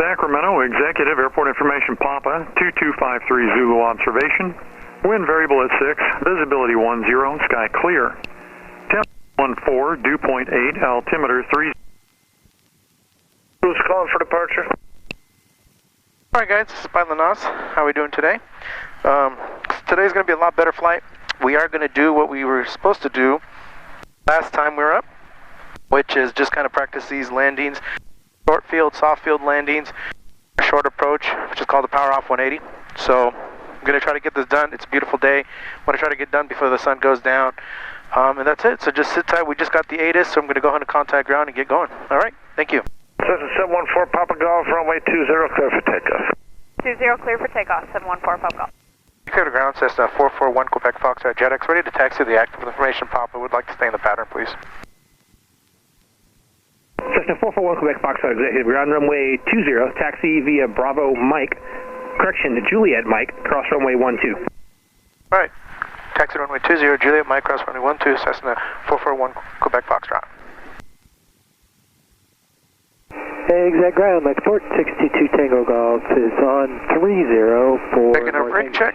Sacramento, Executive Airport Information Papa, 2253 Zulu observation. Wind variable at 6, visibility 10, sky clear. Temp 14, dew point 8, altimeter 3. Who's calling for departure? Alright guys, this is PilotNas. How are we doing today? Today's going to be a lot better flight. We are going to do what we were supposed to do last time we were up, which is just kind of practice these landings, short field, soft field landings, a short approach, which is called the Powerr 180. So I'm going to try to get this done. It's a beautiful day. I want to try to get done before the sun goes down. And that's it. So just sit tight. We just got the ATIS, so I'm going to go ahead and contact ground and get going. Alright, thank you. Cessna 714 Papa Golf, runway 20, clear for takeoff. 20, clear for takeoff, 714 Papa Golf. Clear to ground, Cessna 441 Quebec Foxtrot JetX, ready to taxi the active information Papa. Would like to stay in the pattern, please. Cessna 441 Quebec Foxtrot Executive Ground, runway 20, taxi via Bravo Mike, correction, Juliet Mike, cross runway 12. Alright, taxi runway 20, Juliet Mike, cross runway 12, Cessna 441 Quebec Foxtrot. Exec ground, Mike Port 622 Tango Golf is on 30 for... Taking a brake check.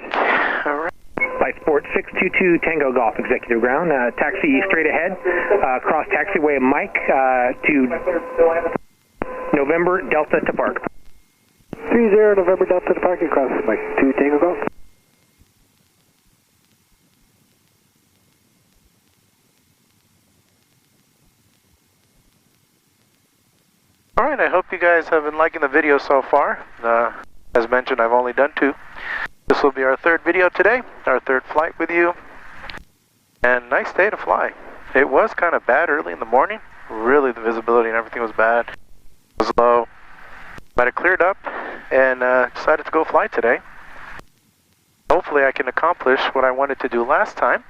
Alright. Flight Sport 622 Tango Golf, Executive Ground, taxi straight ahead, cross taxiway Mike to November Delta to park. 30 November Delta to park and cross Mike 2 Tango Golf. Alright, I hope you guys have been liking the video so far. As mentioned, I've only done 2. This will be our 3rd video today, our 3rd flight with you. And nice day to fly. It was kind of bad early in the morning. Really, the visibility and everything was bad. It was low. But it cleared up and decided to go fly today. Hopefully I can accomplish what I wanted to do last time,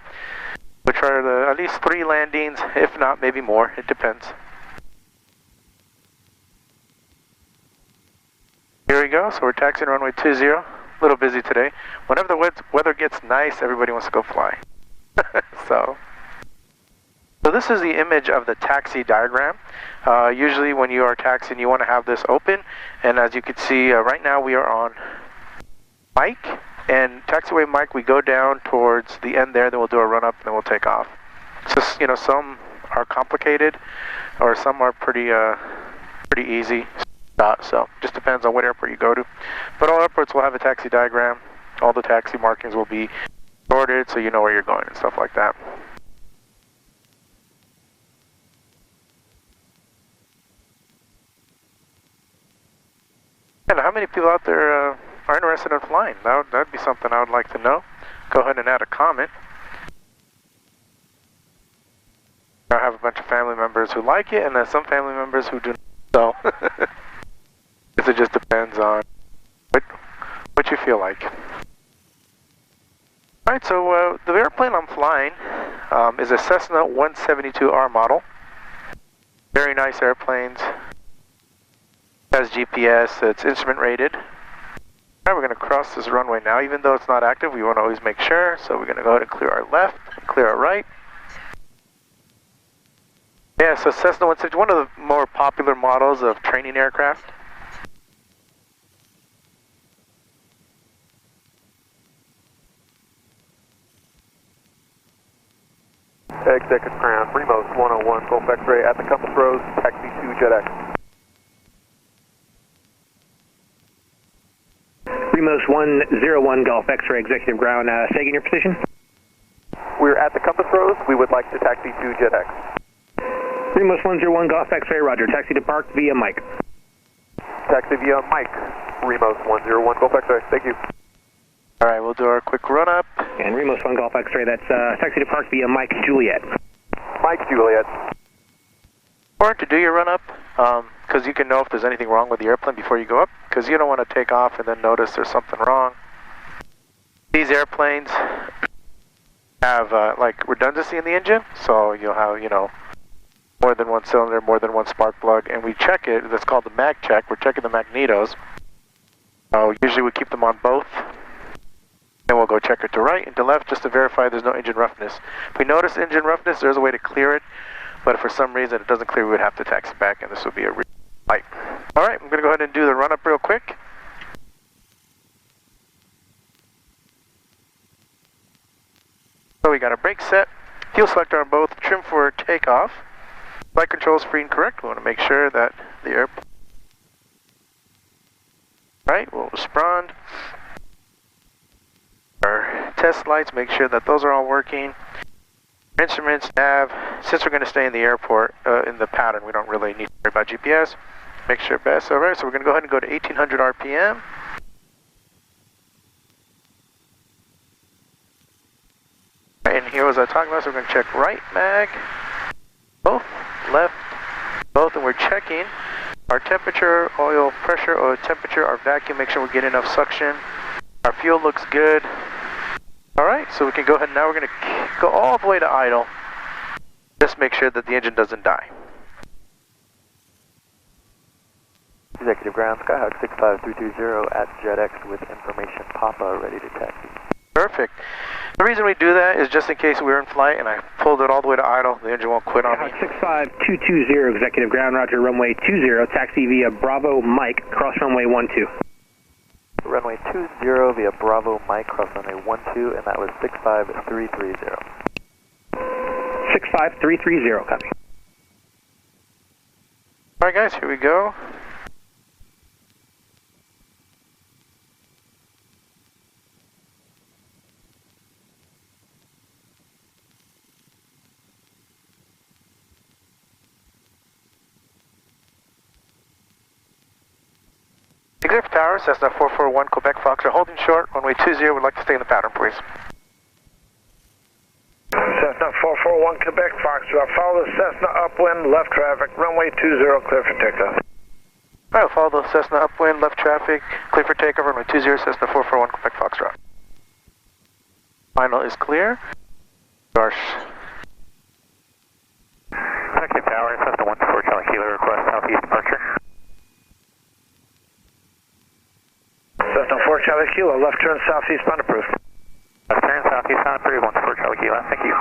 which are at least 3 landings, if not maybe more. It depends. Here we go, so we're taxiing runway 20, a little busy today. Whenever the weather gets nice, everybody wants to go fly. So this is the image of the taxi diagram. Usually when you are taxiing, you want to have this open, and as you can see, right now we are on Mike, and taxiway Mike, we go down towards the end there, then we'll do a run up, and then we'll take off. So, you know, some are complicated, or some are pretty easy. So just depends on what airport you go to, but all airports will have a taxi diagram. All the taxi markings will be sorted so you know where you're going and stuff like that. And how many people out there are interested in flying? That'd be something I would like to know. Go ahead and add a comment. I have a bunch of family members who like it, and then some family members who do not. So it just depends on what you feel like. Alright, so the airplane I'm flying is a Cessna 172R model. Very nice airplanes. Has GPS, it's instrument rated. Alright, we're going to cross this runway now. Even though it's not active, we want to always make sure. So we're going to go ahead and clear our left and clear our right. Yeah, so Cessna 172, one of the more popular models of training aircraft. Executive Ground, Remos 101, Gulf X-ray at the compass rose, taxi to JetX. Remos 101 Golf X-ray, Executive Ground, say again your position. We're at the compass rose, we would like to taxi to JetX. Remos 101 Golf X-ray, roger, taxi to park via Mike. Taxi via Mike, Remos 101 Gulf X-ray, thank you. Alright, we'll do our quick run up. And Remos 1 Golf X-ray, that's taxi to park via Mike Juliet. Mike Juliet. Or to do your run up, because you can know if there's anything wrong with the airplane before you go up, because you don't want to take off and then notice there's something wrong. These airplanes have like redundancy in the engine, so you'll have, you know, more than one cylinder, more than one spark plug, and we check it. That's called the mag check. We're checking the magnetos. Usually we keep them on both. Then we'll go check it to right and to left just to verify there's no engine roughness. If we notice engine roughness, there's a way to clear it, but if for some reason it doesn't clear, we would have to taxi back, and this would be a real flight. Alright, I'm going to go ahead and do the run up real quick. So we got a brake set, fuel selector on both, trim for takeoff. Flight control is free and correct. We want to make sure that the airplane. Right, we'll respond. Our test lights, make sure that those are all working. Instruments, nav. Since we're going to stay in the airport, in the pattern, we don't really need to worry about GPS. Make sure best. Alright, so we're going to go ahead and go to 1800 RPM. And here was I talking about, so we're going to check right mag, both, left, both, and we're checking our temperature, oil pressure, oil temperature, our vacuum, make sure we're getting enough suction. Our fuel looks good. Alright, so we can go ahead and now we're going to go all the way to idle. Just make sure that the engine doesn't die. Executive Ground, Skyhawk 65320 at JetX with information Papa ready to taxi. Perfect. The reason we do that is just in case we're in flight and I pulled it all the way to idle, the engine won't quit on me. 65220, Executive Ground, Roger, runway 20, taxi via Bravo Mike, cross runway 12. Runway 20 via Bravo Mike, cross runway 12, and that was 65330. 65330, copy. Alright guys, here we go. Executive Tower, Cessna 441, Quebec Fox, are holding short, runway 20, would like to stay in the pattern, please. Cessna 441, Quebec Fox, follow the Cessna upwind, left traffic, runway 20, clear for takeoff. Alright, follow the Cessna upwind, left traffic, clear for takeoff, runway 20, Cessna 441, Quebec Fox, route. Final is clear. Darsh. Executive Tower, Cessna 124, Charlie Kilo, request southeast departure. Cessna 4 Charlie Kilo, left turn southeast bound approved. Left turn southeast bound approved, 124 Charlie Kilo, thank you.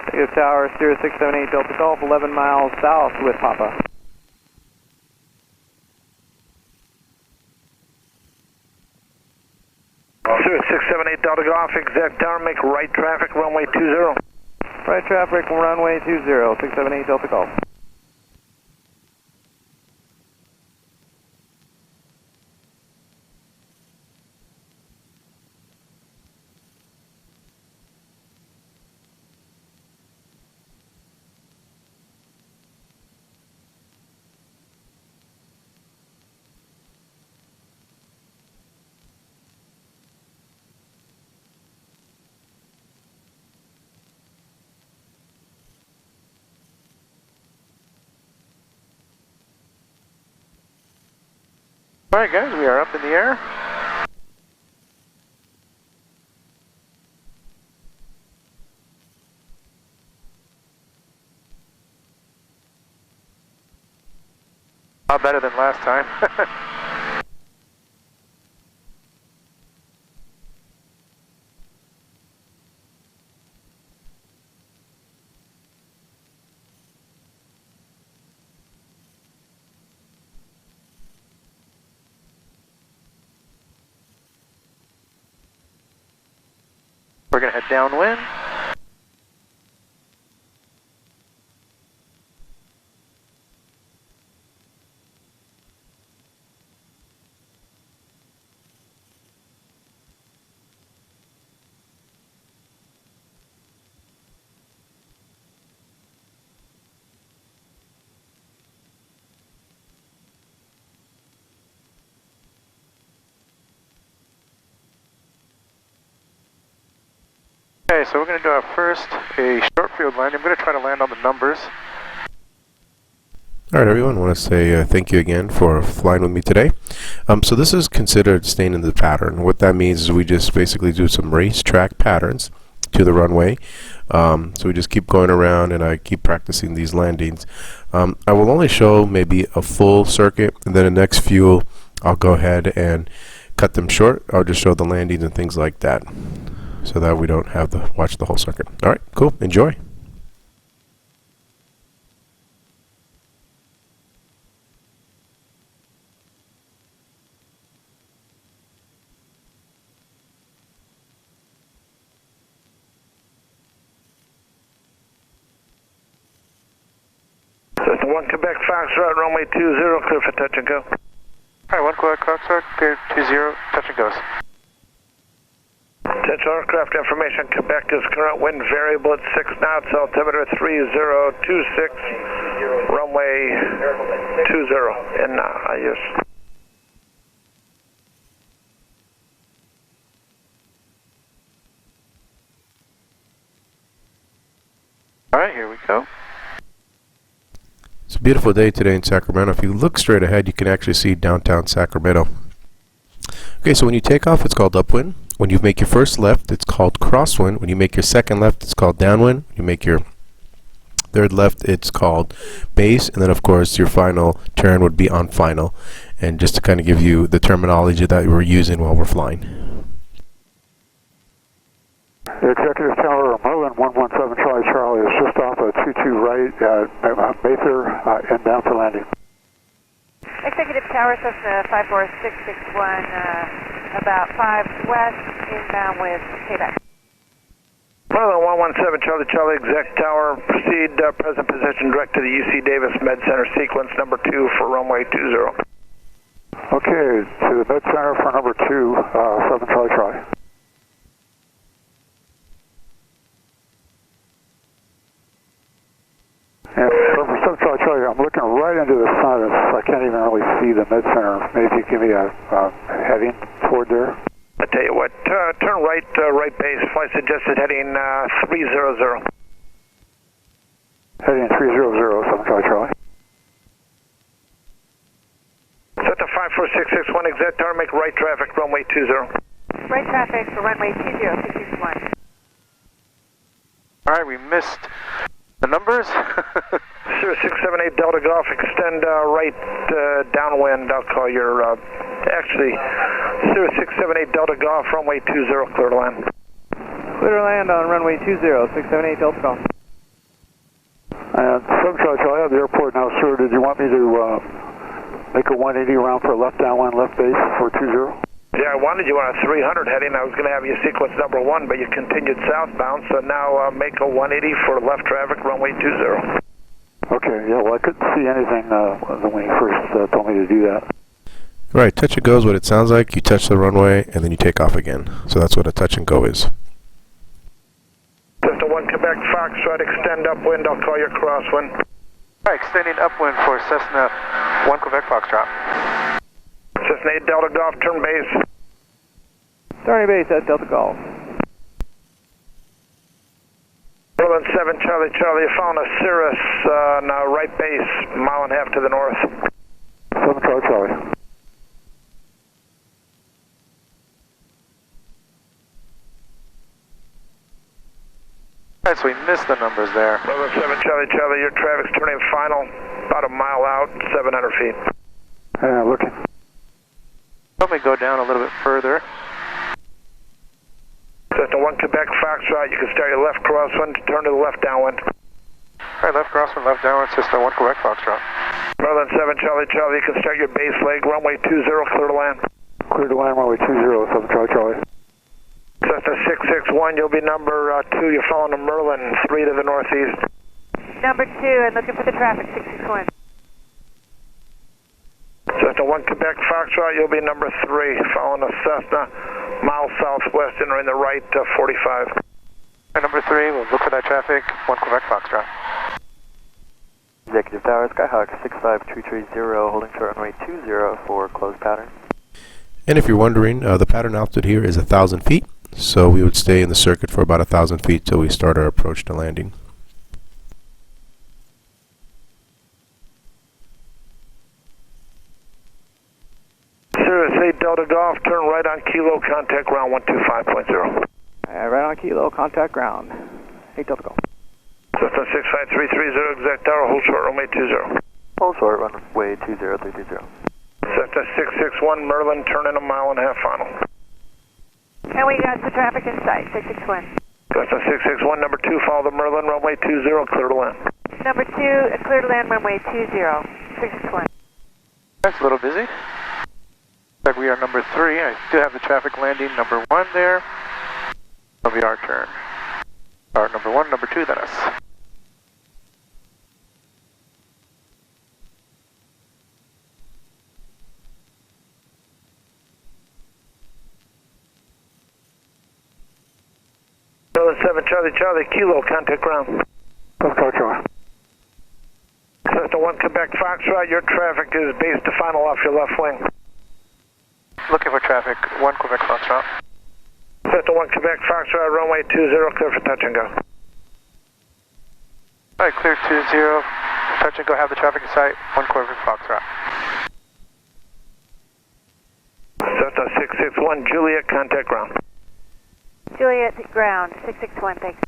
Executive Tower, Sierra 678 Delta Golf, 11 miles south with Papa. Sierra 678 Delta Golf, Exec Tower, make right traffic, runway 20. Right traffic, runway 20, 678 Delta Golf. Alright guys, we are up in the air. A lot better than last time. We're going to head downwind. Okay, so we're going to do our first, a short field landing. I'm going to try to land on the numbers. Alright everyone, I want to say thank you again for flying with me today. So this is considered staying in the pattern. What that means is we just basically do some racetrack patterns to the runway. So we just keep going around and I keep practicing these landings. I will only show maybe a full circuit, and then the next few I'll go ahead and cut them short. I'll just show the landings and things like that, so that we don't have to watch the whole circuit. Alright, cool. Enjoy. Cessna 1 Quebec Foxtrot, runway 20, clear for touch and go. Alright, 1 Quebec Foxtrot, clear 20, touch and goes. Central aircraft information, Quebec is current wind variable at 6 knots, altimeter 3026, runway 20 in use. Alright, here we go. It's a beautiful day today in Sacramento. If you look straight ahead, you can actually see downtown Sacramento. Okay, so when you take off, it's called upwind. When you make your first left, it's called crosswind. When you make your second left, it's called downwind. When you make your third left, it's called base. And then, of course, your final turn would be on final. And just to kind of give you the terminology that we're using while we're flying. Executive Tower, Merlin 117 Charlie is just off a 22 right at Mather, inbound for landing. Executive Tower, Cessna 54661, about 5 west, inbound with payback. Merlin 117 Charlie, Exec Tower, proceed present position direct to the UC Davis Med Center sequence number 2 for runway 20. Okay, to the Med Center for number 2, 7 Charlie. And for 7 Charlie, I'm looking right into the sun. I can't even really see the Med Center. Maybe if you give me a heading toward there. I tell you what, turn right, right base, flight suggested heading 300. Heading 300, 7 Charlie. Set to 54661, Exec Tower, make right traffic, runway 20. Right traffic for runway 20661. Alright, we missed the numbers. 0678 Delta Golf, extend right downwind. I'll call your, actually, 0678 Delta Golf, runway 20, clear to land. Clear to land on runway 20, 678 Delta Golf. And 7 Charlie, at the airport now, sir. Did you want me to make a 180 around for a left downwind, left base for 20? Yeah, I wanted you on a 300 heading. I was going to have you sequence number 1, but you continued southbound, so now make a 180 for left traffic, runway 20. Okay, yeah, well, I couldn't see anything when he first told me to do that. Right, touch and go is what it sounds like. You touch the runway, and then you take off again. So that's what a touch and go is. Cessna 1 Quebec Foxtrot, extend upwind. I'll call your crosswind. Alright, extending upwind for Cessna 1 Quebec Foxtrot. Cessna 8 Delta Golf, turn base. Starting base at Delta Golf. Merlin 7 Charlie, you found a Cirrus on right base, mile and a half to the north. 7 Charlie. Alright, so we missed the numbers there. Merlin 7 Charlie, your traffic's turning final, about a mile out, 700 feet. Yeah, looking. Let me go down a little bit further. Cessna 1 Quebec Foxtrot, you can start your left crosswind, turn to the left downwind. Alright, left crosswind, left downwind, Cessna 1 Quebec Foxtrot. Merlin 7 Charlie, you can start your base leg, runway 20, clear to land. Clear to land, runway 20, 7 Charlie. Cessna 661, you'll be number 2, you're following the Merlin 3 to the northeast. Number 2, and looking for the traffic, 661. Cessna 1 Quebec Foxtrot, you'll be number 3, following the Cessna, mile southwest, entering the right, 45. And number 3, we'll look for that traffic, 1 Quebec Foxtrot. Executive Tower, Skyhawk 65330, holding short runway 20 for closed pattern. And if you're wondering, the pattern altitude here is 1,000 feet. So we would stay in the circuit for about 1,000 feet till we start our approach to landing. Cirrus 8 Delta Golf, turn right on Kilo, contact ground 125.0. Right on Kilo, contact ground. 8 Delta Golf. Cessna 65330, Exec Tower, hold short runway 20. Hold short runway 20330. Cessna 661, Merlin, turn in a mile and a half final. And we got the traffic in sight, 661. Cessna 661, number 2, follow the Merlin, runway 20, clear to land. Number 2, clear to land, runway 20, 661. That's a little busy. Looks like we are number 3. I do have the traffic landing number 1 there. That'll be our turn. Our number 1, number 2, then us. 7 Charlie Charlie, Kilo, contact ground. Charlie. Cessna 1 Quebec Foxtrot, your traffic is base to final off your left wing. Looking for traffic, 1 Quebec Foxtrot. Cessna 1 Quebec Foxtrot, runway 20, clear for touch and go. Alright, clear 20, touch and go, have the traffic in sight, 1 Quebec Foxtrot. Cessna 661, Juliet, contact ground. Juliet, ground, 661, thanks.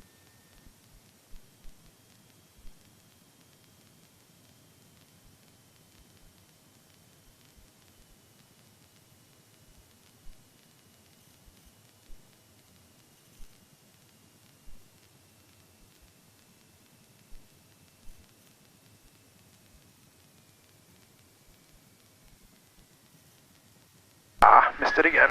Missed it again.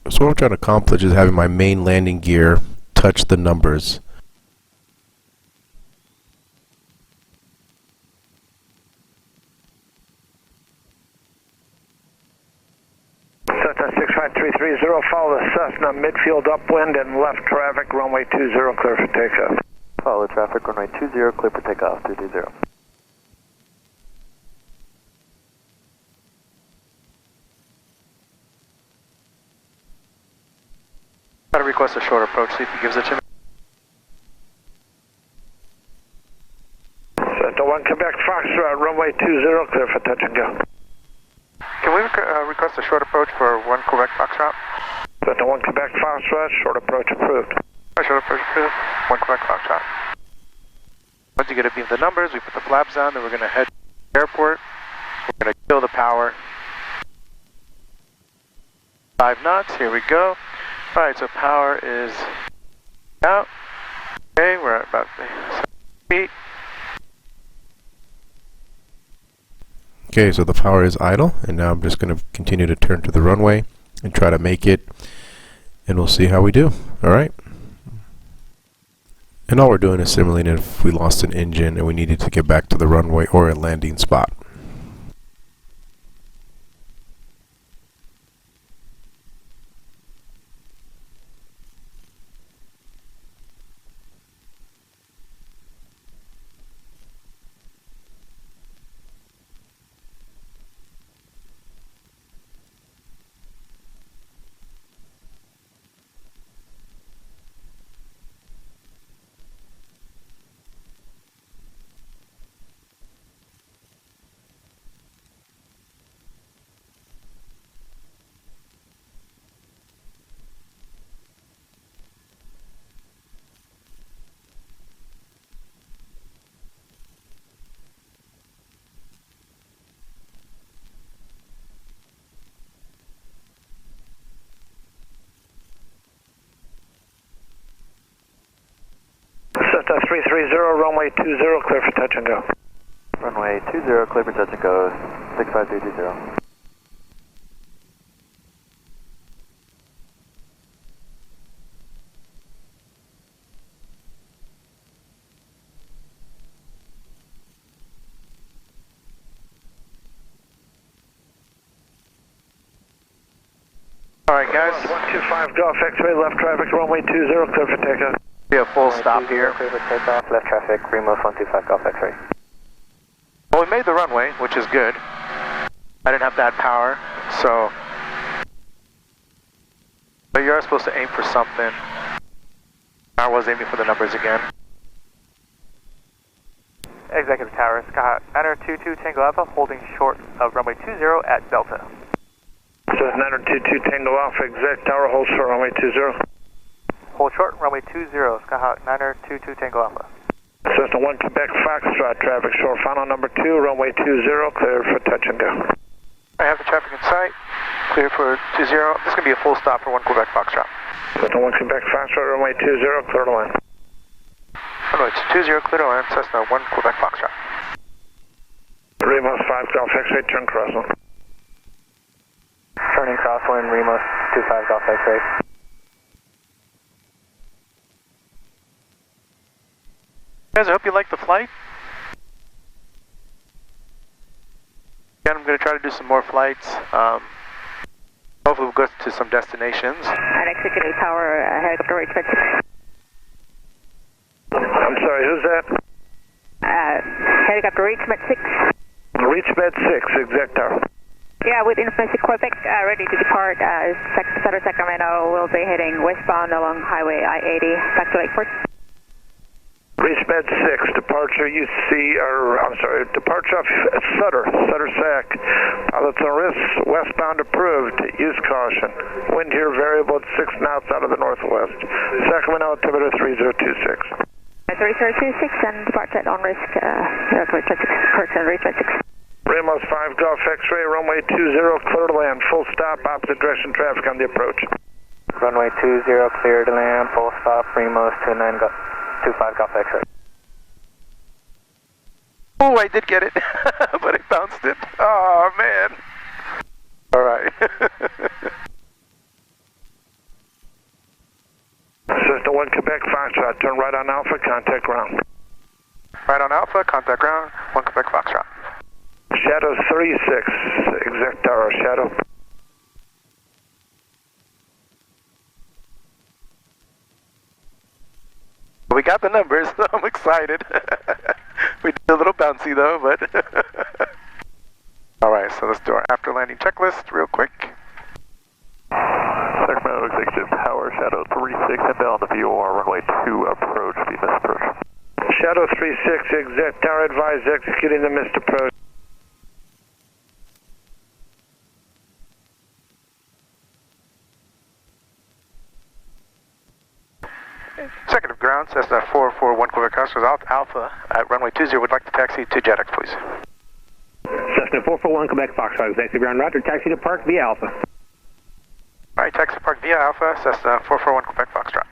So what I'm trying to accomplish is having my main landing gear touch the numbers. Cessna 65330, follow the Cessna midfield upwind and left traffic, runway 20, clear for takeoff. Follow traffic, runway 20, clear for takeoff, 320. Try to request a short approach, see if he gives it to me. Cessna 1 Quebec Foxtrot, runway 20, clear for touch and go. Can we request a short approach for 1 Quebec Foxtrot? Cessna 1 Quebec Foxtrot, short approach approved. Short approach approved, 1 Quebec Foxtrot. Once you get a beam of the numbers, we put the flaps on, then we're going to head to the airport. We're going to kill the power. 5 knots, here we go. Alright, so power is out. Okay, we're at about 7 feet. Okay, so the power is idle, and now I'm just going to continue to turn to the runway and try to make it, and we'll see how we do. Alright. And all we're doing is simulating if we lost an engine and we needed to get back to the runway or a landing spot. Cessna 330, runway 20, clear for touch and go. Runway 20, clear for touch and go, 65320. Alright guys. 125 Golf X-ray, left traffic, runway 20, clear for takeoff. Be a full stop here. Clear for takeoff, left traffic, Remos 125 Golf X-ray. Well, we made the runway, which is good. I didn't have that power, so... But you are supposed to aim for something. I was aiming for the numbers again. Executive Tower, Sky Niner 22 Tango Alpha, holding short of runway 20 at Delta. Cessna Niner 22 Tango Alpha, exec tower, hold short, runway 20. Hold short, runway 20, Skyhawk Niner 22 Tango Alpha. Cessna 1 Quebec Foxtrot, traffic short, final number 2, runway 20, clear for touch and go. I have the traffic in sight, clear for 20. This is going to be a full stop for 1 Quebec Foxtrot. Cessna 1 Quebec Foxtrot, runway 20, clear to land. Runway 20, clear to land, Cessna 1 Quebec Foxtrot. Remos 5 Golf X-ray, turn crosswind. Turning crosswind, Remos 25 Golf X-ray. Guys, I hope you liked the flight. Again, I'm going to try to do some more flights. Hopefully we'll go to some destinations. Alright, executive tower, helicopter reach Who's that? Helicopter reach med 6. Reach med 6, exact tower. Yeah, with information Quebec, ready to depart. Southern Sacramento will be heading westbound along Highway I-80 back to Lakeport. Reach med 6, departure departure off Sutter Sac. Pilots on risk, westbound approved. Use caution. Wind here variable at 6 knots out of the northwest. Sacramento altimeter 3026. 3026 and departure on risk, reach med 6. Ramos 5 Golf X-ray, runway 20, clear to land. Full stop, opposite direction traffic on the approach. Runway 20, clear to land, full stop, Ramos 25 Golf X-ray. Oh, I did get it, but it bounced it. Oh, man. All right. System 1 Quebec Foxtrot, turn right on Alpha, contact ground. Right on Alpha, contact ground, 1 Quebec Foxtrot. Shadow 36, exact tower, Shadow. We got the numbers, so I'm excited. We did a little bouncy though, but... Alright, so let's do our after landing checklist real quick. Sacramento Executive Tower, Shadow 36, inbound the VOR, runway 2 approach, be missed approach. Shadow 36, exact tower, advised executing the missed approach. Executive ground, Cessna 441 Quebec Oscar Alpha at runway 20 would like to taxi to JetX, please. Cessna 441 Quebec Foxtrot, executive ground, roger, taxi to park via Alpha. Alright, taxi park via Alpha, Cessna 441 Quebec Foxtrot.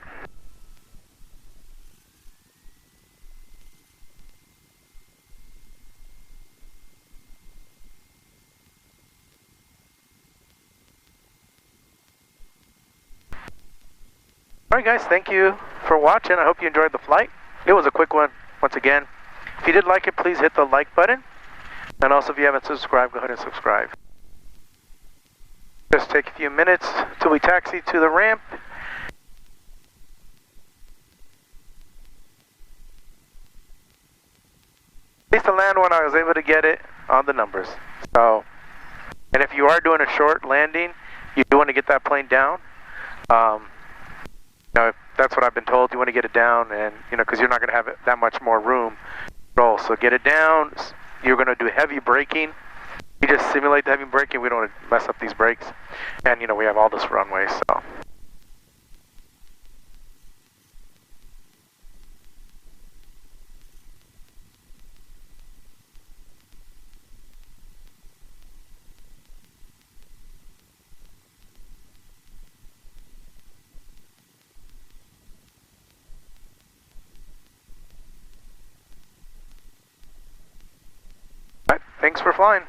Alright guys, thank you for watching. I hope you enjoyed the flight. It was a quick one, once again. If you did like it, please hit the like button. And also if you haven't subscribed, go ahead and subscribe. Just take a few minutes till we taxi to the ramp. At least the land one, I was able to get it on the numbers. So, and if you are doing a short landing, you do want to get that plane down. Now, that's what I've been told. You want to get it down, and because you're not going to have that much more room to roll. So get it down. You're going to do heavy braking. You just simulate the heavy braking. We don't want to mess up these brakes. And we have all this runway, so. Thanks for flying.